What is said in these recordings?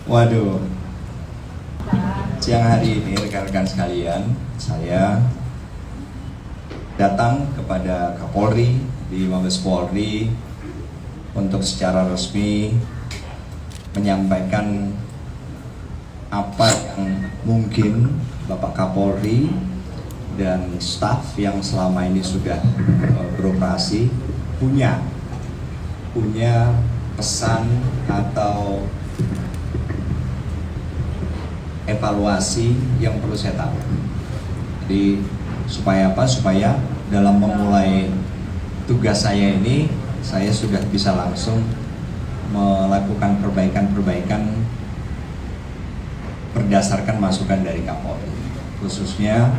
Waduh, siang hari ini rekan-rekan sekalian, saya datang kepada Kapolri di Mabes Polri untuk secara resmi menyampaikan apa yang mungkin Bapak Kapolri dan staf yang selama ini sudah beroperasi punya pesan atau evaluasi yang perlu saya tahu. Jadi supaya apa? Supaya dalam memulai tugas saya ini, saya sudah bisa langsung melakukan perbaikan-perbaikan berdasarkan masukan dari Kapolri, khususnya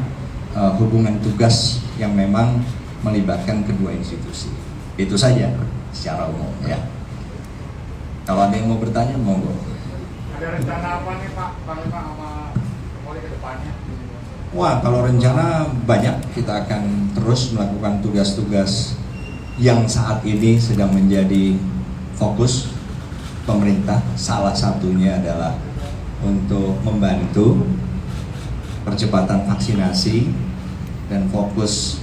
hubungan tugas yang memang melibatkan kedua institusi. Itu saja secara umum ya. Kalau ada yang mau bertanya, monggo. Ada rencana apa nih Pak Panglima sama Kapolri ke depannya? Wah, kalau rencana banyak. Kita akan terus melakukan tugas-tugas yang saat ini sedang menjadi fokus pemerintah. Salah satunya adalah untuk membantu percepatan vaksinasi, dan fokus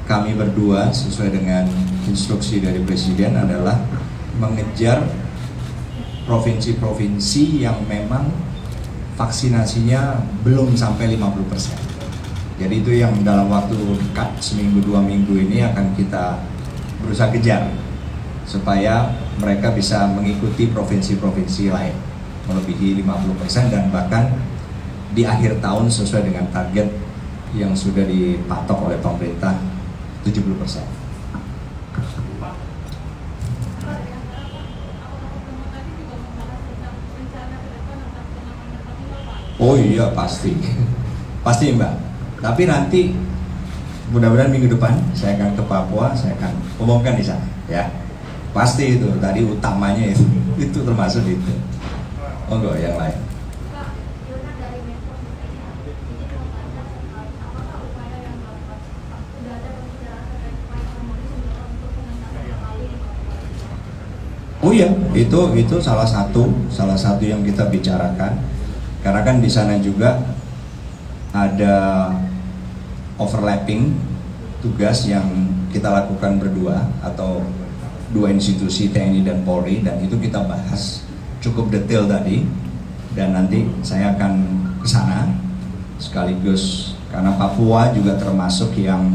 kami berdua sesuai dengan instruksi dari Presiden adalah mengejar provinsi-provinsi yang memang vaksinasinya belum sampai 50%. Jadi itu yang dalam waktu dekat, seminggu 2 minggu ini akan kita berusaha kejar supaya mereka bisa mengikuti provinsi-provinsi lain melebihi 50%, dan bahkan di akhir tahun sesuai dengan target yang sudah dipatok oleh pemerintah 70%. Oh iya, pasti Mbak. Tapi nanti mudah-mudahan minggu depan saya akan ke Papua, saya akan umumkan di sana ya. Pasti itu tadi utamanya itu termasuk itu. Oh enggak, yang lain. Oh iya, itu salah satu yang kita bicarakan. Karena kan di sana juga ada overlapping tugas yang kita lakukan berdua atau dua institusi TNI dan Polri, dan itu kita bahas cukup detail tadi, dan nanti saya akan ke sana sekaligus karena Papua juga termasuk yang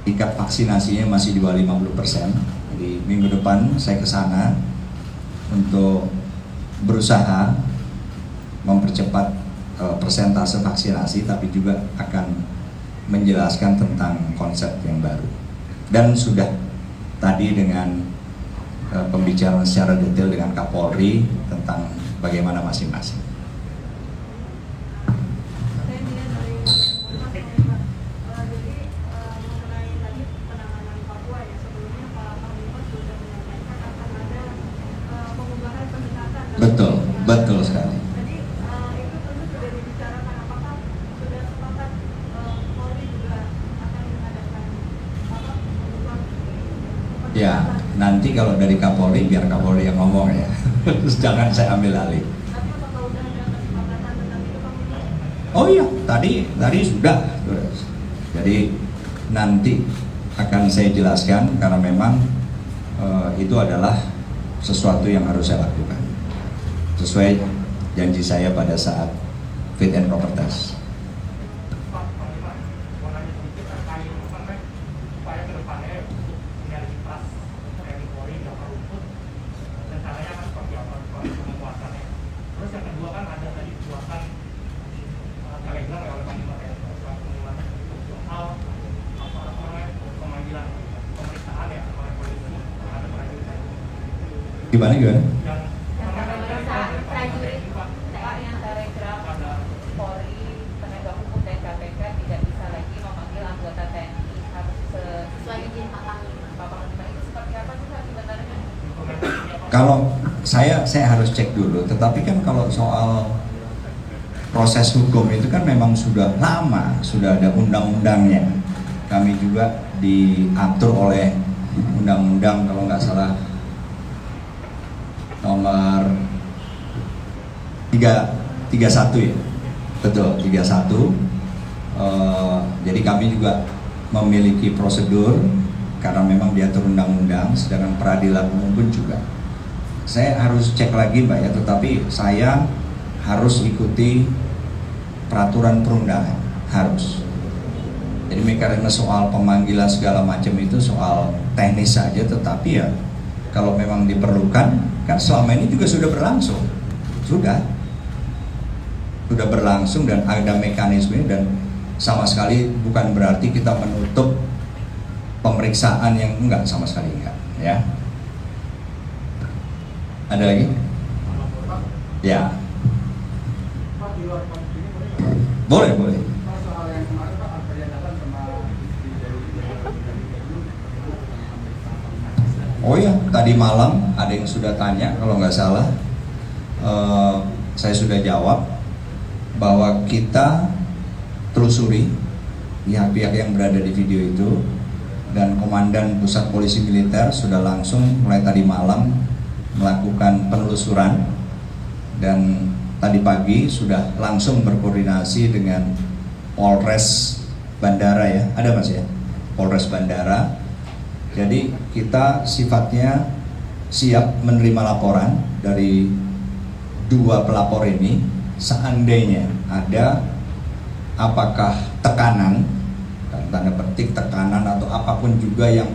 tingkat vaksinasinya masih di bawah 50%. Jadi minggu depan saya ke sana untuk berusaha mempercepat persentase vaksinasi, tapi juga akan menjelaskan tentang konsep yang baru. Dan sudah tadi dengan pembicaraan secara detail dengan Kapolri tentang bagaimana masing-masing. Betul sekali. Ya, nanti kalau dari Kapolri biar Kapolri yang ngomong ya. Terus jangan saya ambil alih. Oh iya, tadi sudah. Jadi nanti akan saya jelaskan karena memang itu adalah sesuatu yang harus saya lakukan sesuai janji saya pada saat fit and proper test. Gimana? Kalau saya harus cek dulu, tetapi kan kalau soal proses hukum itu kan memang sudah lama, sudah ada undang-undangnya. Kami juga diatur oleh undang-undang kalau nggak salah nomor 31 ya, betul 31. Jadi kami juga memiliki prosedur karena memang diatur undang-undang, sedangkan peradilan umum pun juga. Saya harus cek lagi Mbak ya, tetapi saya harus ikuti peraturan perundangan, harus. Jadi mekanisme soal pemanggilan segala macam itu soal teknis saja, tetapi ya kalau memang diperlukan, kan selama ini juga sudah berlangsung, sudah berlangsung dan ada mekanisme, dan sama sekali bukan berarti kita menutup pemeriksaan yang enggak, sama sekali enggak ya. Ada lagi? Ya. Boleh. Oh ya, tadi malam ada yang sudah tanya, kalau nggak salah saya sudah jawab bahwa kita telusuri pihak-pihak yang berada di video itu, dan Komandan Pusat Polisi Militer sudah langsung mulai tadi malam melakukan penelusuran, dan tadi pagi sudah langsung berkoordinasi dengan Polres Bandara ya, ada Mas ya, Polres Bandara. Jadi kita sifatnya siap menerima laporan dari dua pelapor ini, seandainya ada apakah tekanan, tanda petik tekanan atau apapun juga yang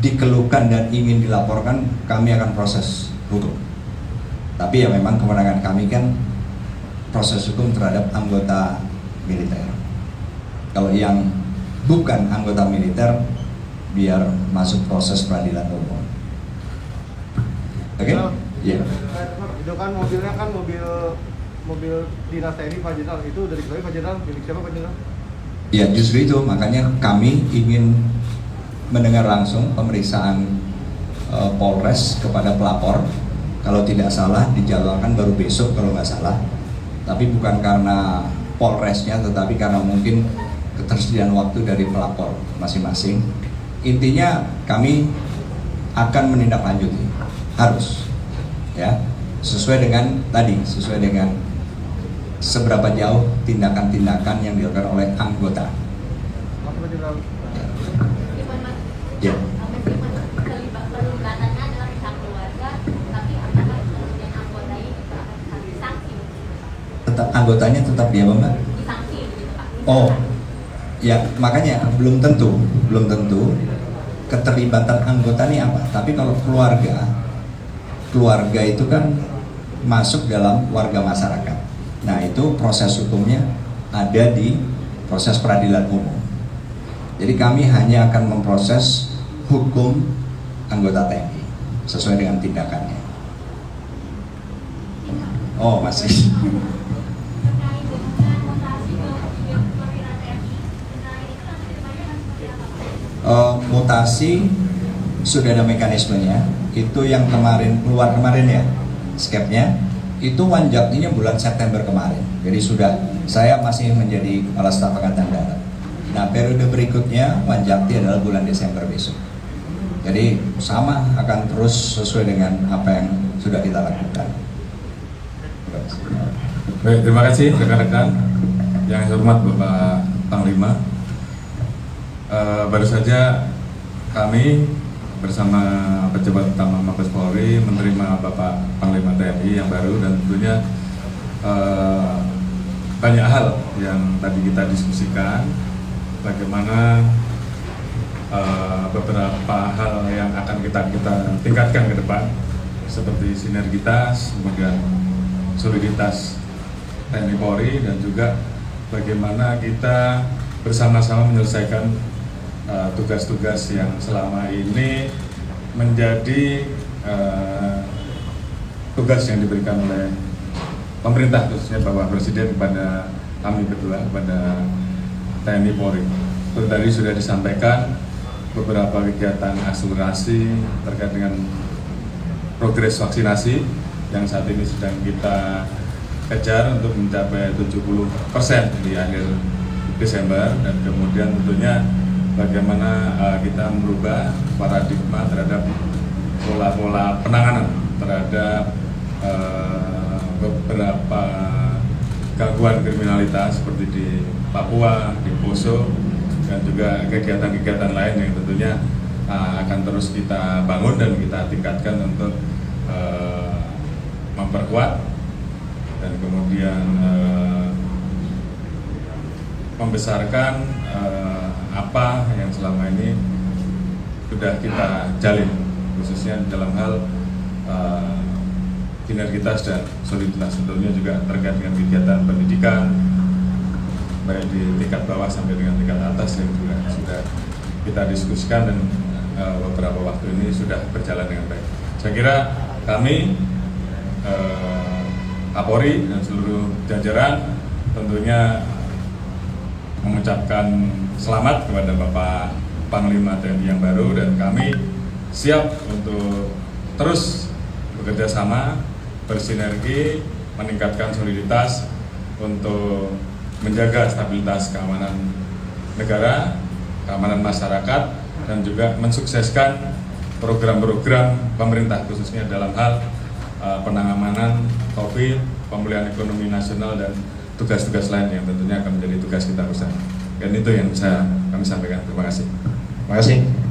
dikeluhkan dan ingin dilaporkan, kami akan proses hukum. Tapi ya memang kewenangan kami kan proses hukum terhadap anggota militer. Kalau yang bukan anggota militer, biar masuk proses peradilan umum. Oke? Iya. Itu kan mobilnya kan mobil dinas TNI Pak Jenderal, itu dari Pak Jenderal, milik siapa Pak Jenderal? Ya justru itu, makanya kami ingin mendengar langsung pemeriksaan Polres kepada pelapor. Kalau tidak salah dijadwalkan baru besok kalau nggak salah. Tapi bukan karena Polresnya, tetapi karena mungkin ketersediaan waktu dari pelapor masing-masing. Intinya kami akan menindaklanjuti, harus ya, sesuai dengan seberapa jauh tindakan-tindakan yang dilakukan oleh anggota. Ya. Tetap anggotanya tetap dia Mbak? Oh, ya makanya belum tentu keterlibatan anggota ini apa. Tapi kalau keluarga itu kan masuk dalam warga masyarakat. Nah itu proses hukumnya ada di proses peradilan umum. Jadi kami hanya akan memproses hukum anggota TNI sesuai dengan tindakannya. Oh masih. Mutasi sudah ada mekanismenya. Itu yang keluar kemarin ya, skepnya itu wanjaktinya bulan September kemarin. Jadi sudah, saya masih menjadi Kepala Staf Angkatan Darat. Nah periode berikutnya wanjakti adalah bulan Desember besok. Jadi sama, akan terus sesuai dengan apa yang sudah kita lakukan. Baik, terima kasih rekan-rekan. Yang hormat Bapak Panglima, baru saja kami bersama Pejabat Utama Mabes Polri menerima Bapak Panglima TNI yang baru, dan tentunya banyak hal yang tadi kita diskusikan, bagaimana beberapa hal yang akan kita tingkatkan ke depan, seperti sinergitas, kemudian soliditas TNI Polri, dan juga bagaimana kita bersama-sama menyelesaikan tugas-tugas yang selama ini menjadi tugas yang diberikan oleh pemerintah, khususnya Bapak Presiden kepada kami berdua, kepada TNI Polri. Seperti tadi sudah disampaikan beberapa kegiatan akselerasi terkait dengan progres vaksinasi yang saat ini sedang kita kejar untuk mencapai 70% di akhir Desember, dan kemudian tentunya bagaimana kita merubah paradigma terhadap pola-pola penanganan terhadap beberapa gangguan kriminalitas seperti di Papua, di Poso, dan juga kegiatan-kegiatan lain yang tentunya akan terus kita bangun dan kita tingkatkan untuk memperkuat dan kemudian membesarkan apa yang selama ini sudah kita jalin, khususnya dalam hal sinergitas dan soliditas, tentunya juga terkait dengan kegiatan pendidikan baik di tingkat bawah sampai dengan tingkat atas yang juga sudah kita diskusikan dan beberapa waktu ini sudah berjalan dengan baik. Saya kira kami Kapolri dan seluruh jajaran tentunya mengucapkan selamat kepada Bapak Panglima TNI yang baru, dan kami siap untuk terus bekerja sama, bersinergi, meningkatkan soliditas untuk menjaga stabilitas keamanan negara, keamanan masyarakat, dan juga mensukseskan program-program pemerintah khususnya dalam hal penanganan COVID, pemulihan ekonomi nasional, dan tugas-tugas lain yang tentunya akan menjadi tugas kita bersama. Dan itu yang bisa kami sampaikan. Terima kasih. Terima kasih.